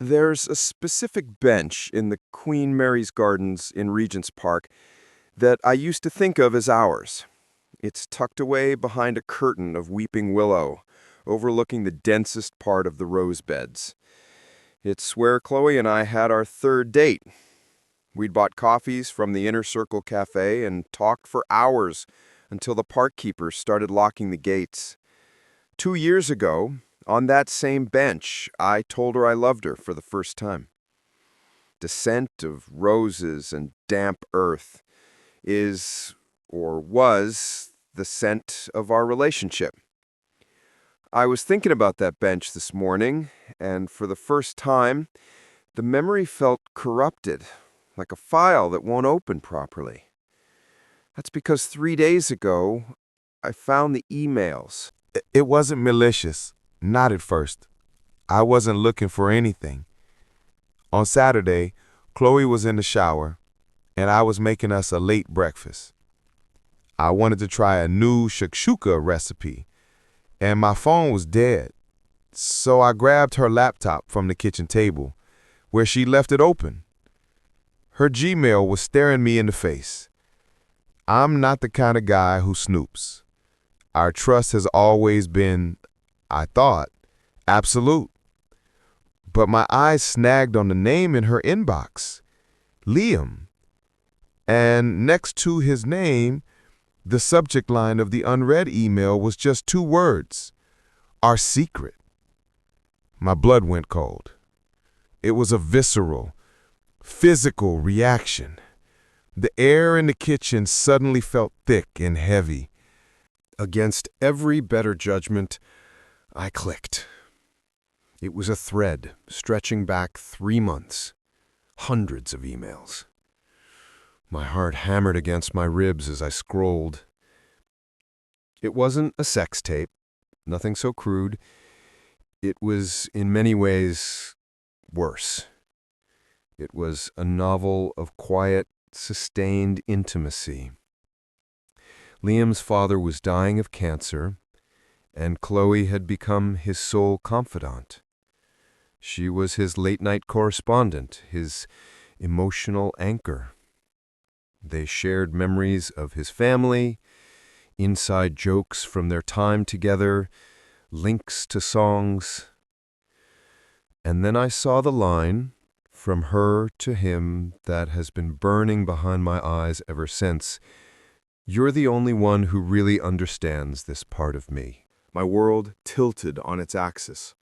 There's a specific bench in the Queen Mary's Gardens in Regent's Park that I used to think of as ours. It's tucked away behind a curtain of weeping willow, overlooking the densest part of the rose beds. It's where Chloe and I had our third date. We'd bought coffees from the Inner Circle Cafe and talked for hours until the park keepers started locking the gates. 2 years ago, on that same bench, I told her I loved her for the first time. The scent of roses and damp earth is, or was, the scent of our relationship. I was thinking about that bench this morning, and for the first time, the memory felt corrupted, like a file that won't open properly. That's because 3 days ago, I found the emails. It wasn't malicious, not at first. I wasn't looking for anything. On Saturday, Chloe was in the shower, and I was making us a late breakfast. I wanted to try a new shakshuka recipe, and my phone was dead. So I grabbed her laptop from the kitchen table, where she left it open. Her Gmail was staring me in the face. I'm not the kind of guy who snoops. Our trust has always been, I thought, absolute. But my eyes snagged on the name in her inbox, Liam. And next to his name, the subject line of the unread email was just 2 words, our secret. My blood went cold. It was a visceral, physical reaction. The air in the kitchen suddenly felt thick and heavy. Against every better judgment, I clicked. It was a thread stretching back 3 months, hundreds of emails. My heart hammered against my ribs as I scrolled. It wasn't a sex tape, nothing so crude. It was, in many ways, worse. It was a novel of quiet, sustained intimacy. Liam's father was dying of cancer, and Chloe had become his sole confidant. She was his late-night correspondent, his emotional anchor. They shared memories of his family, inside jokes from their time together, links to songs. And then I saw the line, from her to him, that has been burning behind my eyes ever since. You're the only one who really understands this part of me. My world tilted on its axis.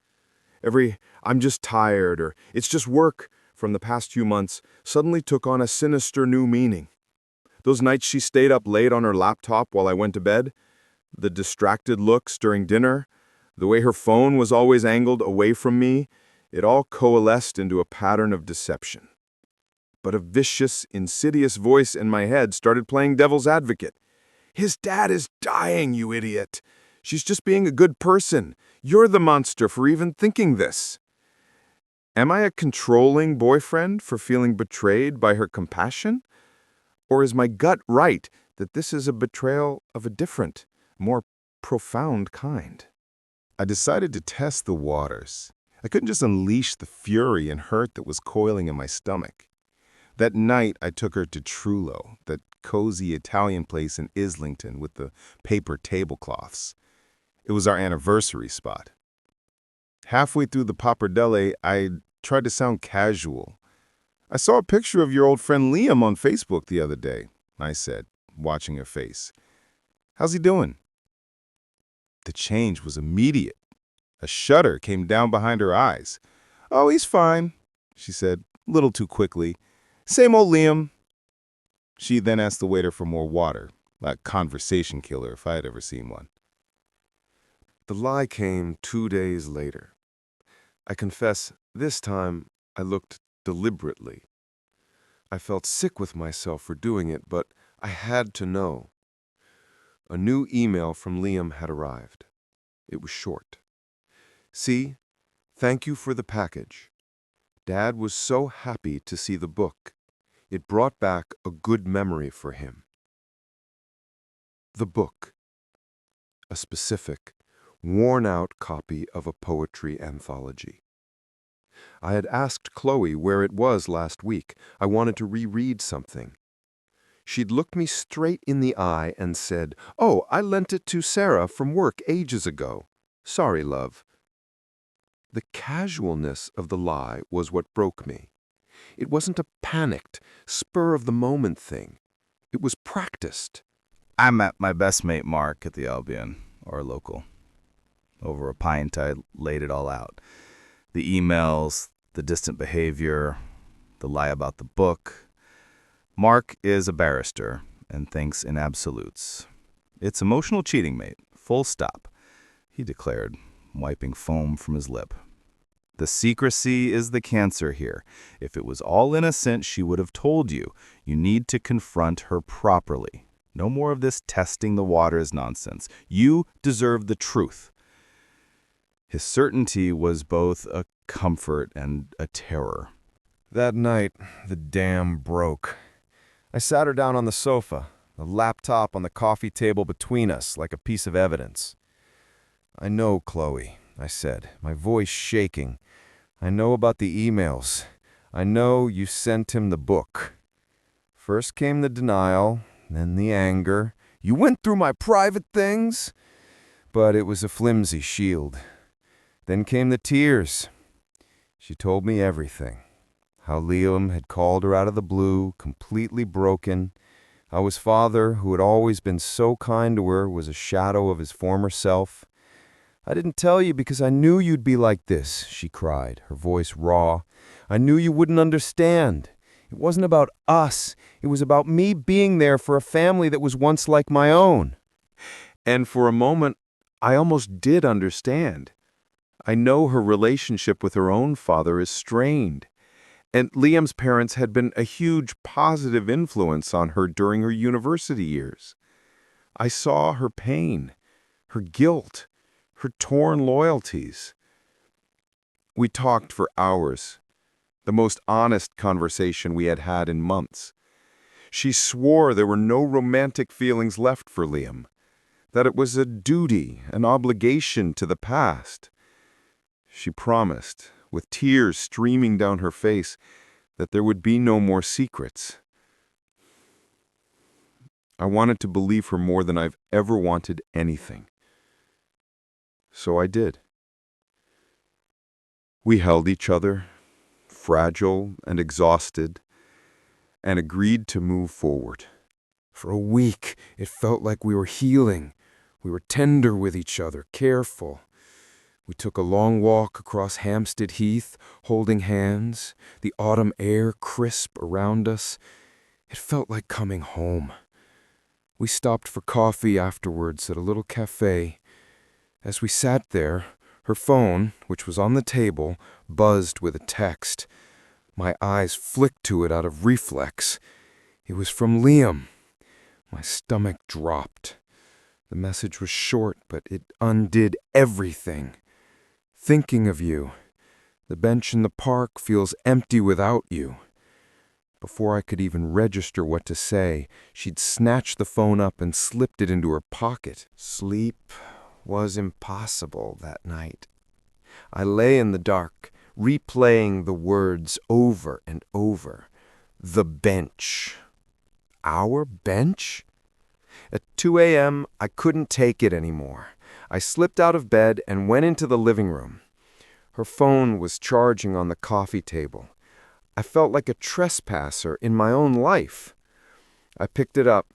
Every "I'm just tired" or "it's just work" from the past few months suddenly took on a sinister new meaning. Those nights she stayed up late on her laptop while I went to bed, the distracted looks during dinner, the way her phone was always angled away from me, it all coalesced into a pattern of deception. But a vicious, insidious voice in my head started playing devil's advocate. His dad is dying, you idiot. She's just being a good person. You're the monster for even thinking this. Am I a controlling boyfriend for feeling betrayed by her compassion? Or is my gut right that this is a betrayal of a different, more profound kind? I decided to test the waters. I couldn't just unleash the fury and hurt that was coiling in my stomach. That night, I took her to Trullo, that cozy Italian place in Islington with the paper tablecloths. It was our anniversary spot. Halfway through the pappardelle, I tried to sound casual. I saw a picture of your old friend Liam on Facebook the other day, I said, watching her face. How's he doing? The change was immediate. A shudder came down behind her eyes. Oh, he's fine, she said, a little too quickly. Same old Liam. She then asked the waiter for more water, a conversation killer if I had ever seen one. The lie came 2 days later. I confess, this time I looked deliberately. I felt sick with myself for doing it, but I had to know. A new email from Liam had arrived. It was short. See, thank you for the package. Dad was so happy to see the book. It brought back a good memory for him. The book. A specific, worn-out copy of a poetry anthology. I had asked Chloe where it was last week. I wanted to reread something. She'd looked me straight in the eye and said, "Oh, I lent it to Sarah from work ages ago. Sorry, love." The casualness of the lie was what broke me. It wasn't a panicked, spur-of-the-moment thing. It was practiced. I met my best mate Mark at the Albion, or local. Over a pint, I laid it all out. The emails, the distant behavior, the lie about the book. Mark is a barrister and thinks in absolutes. It's emotional cheating, mate. Full stop, he declared, wiping foam from his lip. The secrecy is the cancer here. If it was all innocent, she would have told you. You need to confront her properly. No more of this testing the waters nonsense. You deserve the truth. His certainty was both a comfort and a terror. That night, the dam broke. I sat her down on the sofa, the laptop on the coffee table between us like a piece of evidence. "I know, Chloe," I said, my voice shaking. "I know about the emails. I know you sent him the book." First came the denial, then the anger. "You went through my private things?" But it was a flimsy shield. Then came the tears. She told me everything. How Liam had called her out of the blue, completely broken. How his father, who had always been so kind to her, was a shadow of his former self. "I didn't tell you because I knew you'd be like this," she cried, her voice raw. "I knew you wouldn't understand. It wasn't about us. It was about me being there for a family that was once like my own." And for a moment, I almost did understand. I know her relationship with her own father is strained, and Liam's parents had been a huge positive influence on her during her university years. I saw her pain, her guilt, her torn loyalties. We talked for hours, the most honest conversation we had had in months. She swore there were no romantic feelings left for Liam, that it was a duty, an obligation to the past. She promised, with tears streaming down her face, that there would be no more secrets. I wanted to believe her more than I've ever wanted anything. So I did. We held each other, fragile and exhausted, and agreed to move forward. For a week, it felt like we were healing. We were tender with each other, careful. We took a long walk across Hampstead Heath, holding hands, the autumn air crisp around us. It felt like coming home. We stopped for coffee afterwards at a little cafe. As we sat there, her phone, which was on the table, buzzed with a text. My eyes flicked to it out of reflex. It was from Liam. My stomach dropped. The message was short, but it undid everything. "Thinking of you. The bench in the park feels empty without you." Before I could even register what to say, she'd snatched the phone up and slipped it into her pocket. Sleep was impossible that night. I lay in the dark, replaying the words over and over. The bench. Our bench? At 2 a.m., I couldn't take it anymore. I slipped out of bed and went into the living room. Her phone was charging on the coffee table. I felt like a trespasser in my own life. I picked it up.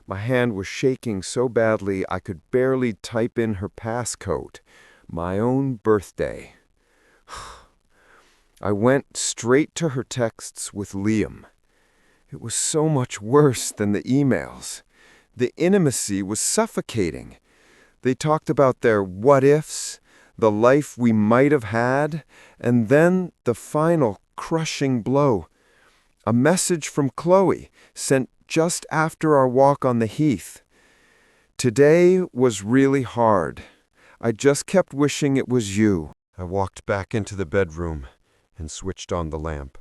My hand was shaking so badly I could barely type in her passcode. My own birthday. I went straight to her texts with Liam. It was so much worse than the emails. The intimacy was suffocating. They talked about their what-ifs, the life we might have had, and then the final crushing blow. A message from Chloe, sent just after our walk on the heath. "Today was really hard. I just kept wishing it was you." I walked back into the bedroom and switched on the lamp.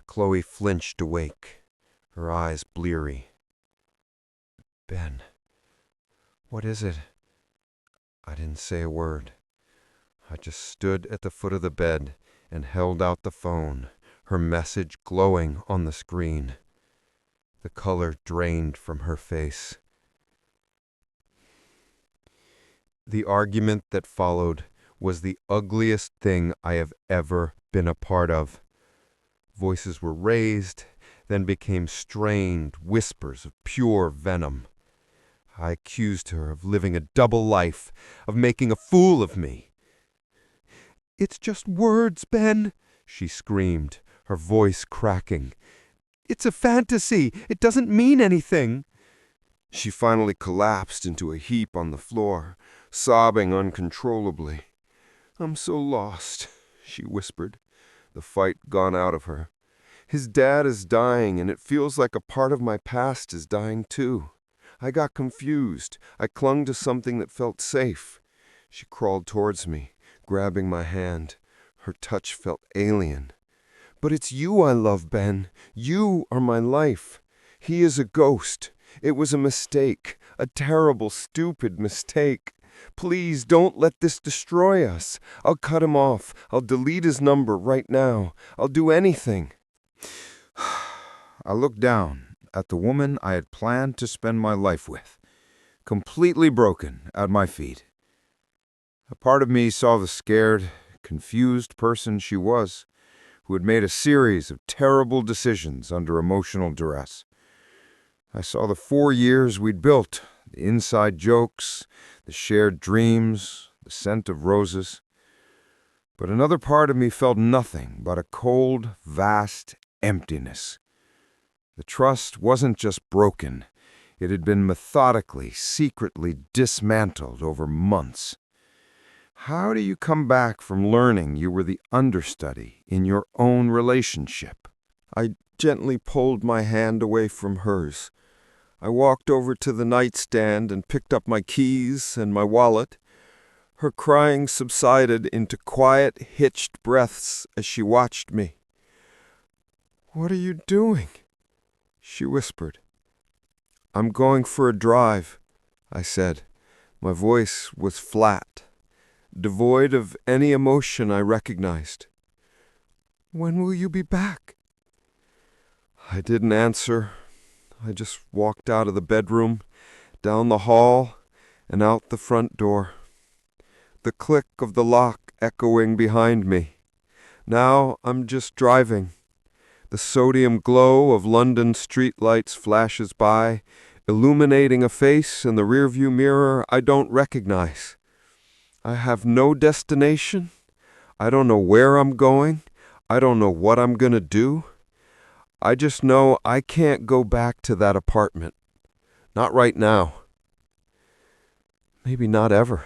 Chloe flinched awake, her eyes bleary. "Ben, what is it?" I didn't say a word. I just stood at the foot of the bed, and held out the phone, her message glowing on the screen. The color drained from her face. The argument that followed was the ugliest thing I have ever been a part of. Voices were raised, then became strained whispers of pure venom. I accused her of living a double life, of making a fool of me. "It's just words, Ben," she screamed, her voice cracking. "It's a fantasy. It doesn't mean anything." She finally collapsed into a heap on the floor, sobbing uncontrollably. "I'm so lost," she whispered, the fight gone out of her. "His dad is dying, and it feels like a part of my past is dying too. I got confused. I clung to something that felt safe." She crawled towards me, grabbing my hand. Her touch felt alien. "But it's you I love, Ben. You are my life. He is a ghost. It was a mistake, a terrible, stupid mistake. Please don't let this destroy us. I'll cut him off. I'll delete his number right now. I'll do anything." I looked down at the woman I had planned to spend my life with, completely broken at my feet. A part of me saw the scared, confused person she was, who had made a series of terrible decisions under emotional duress. I saw the 4 years we'd built, the inside jokes, the shared dreams, the scent of roses. But another part of me felt nothing but a cold, vast emptiness. The trust wasn't just broken. It had been methodically, secretly dismantled over months. How do you come back from learning you were the understudy in your own relationship? I gently pulled my hand away from hers. I walked over to the nightstand and picked up my keys and my wallet. Her crying subsided into quiet, hitched breaths as she watched me. "What are you doing?" she whispered. "I'm going for a drive," I said. My voice was flat, devoid of any emotion I recognized. "When will you be back?" I didn't answer. I just walked out of the bedroom, down the hall, and out the front door. The click of the lock echoing behind me. Now I'm just driving. The sodium glow of London streetlights flashes by, illuminating a face in the rearview mirror I don't recognize. I have no destination. I don't know where I'm going. I don't know what I'm going to do. I just know I can't go back to that apartment. Not right now. Maybe not ever.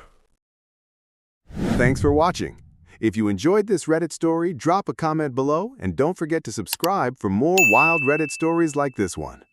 Thanks for watching. If you enjoyed this Reddit story, drop a comment below and don't forget to subscribe for more wild Reddit stories like this one.